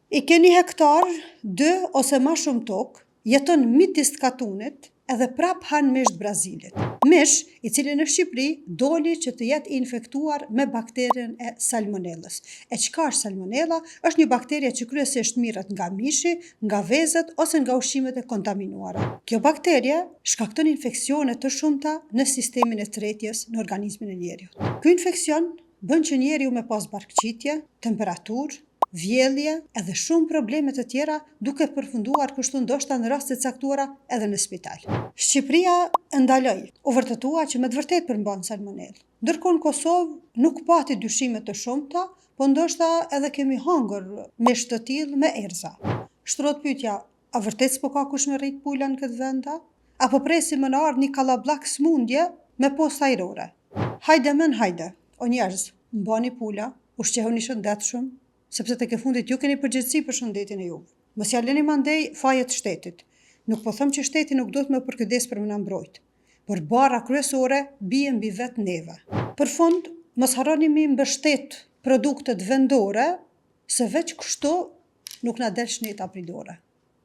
I ke 1 hektar, 2 ose ma shumë tokë, jeton midis katunit edhe prap han mish të Brazilit. Mish i cili në Shqipëri doli që të jetë infektuar me bakterien e salmonellës. E çka është salmonella? Është një bakterie që kryesisht mirret nga mishi, nga vezët ose nga ushqimet e kontaminuara. Kjo bakterie shkakton infeksione të shumta në sistemin e tretjes në organizmin e njeriut. Ky infeksion bën që njeriu me pas barkëqitje, temperaturë, vjellje edhe shumë probleme të tjera, duke përfunduar kështu ndoshta në raste të caktuara edhe në spital. Shqipëria ndaloi, u vërtetua që me të vërtetë përmban salmonellë. Ndërkohë në Kosovë nuk pati dyshime të shumta, po ndoshta edhe kemi hangër mish të tillë me erza. Shtrohet pyetja, a vërtet s'po ka kush me rrit pula në këtë vend? Apo presim më në ardhmë një kallabllak smundje me postë ajrore? Hajde men, hajde, o njerëz, mbani pula, ushqehuni shëndetshëm, sepse tek e fundit ju keni përgjegjësi për shëndetin e juve. Mos ja lëni mandej fajet shtetit. Nuk po them që shteti nuk duhet me përkujdes për me na mbrojt, por bara kryesore bie mbi vetë neve. Për fund, mos harroni mi mbështet produktet vendore, se veç kështu nuk na del shneta pridore.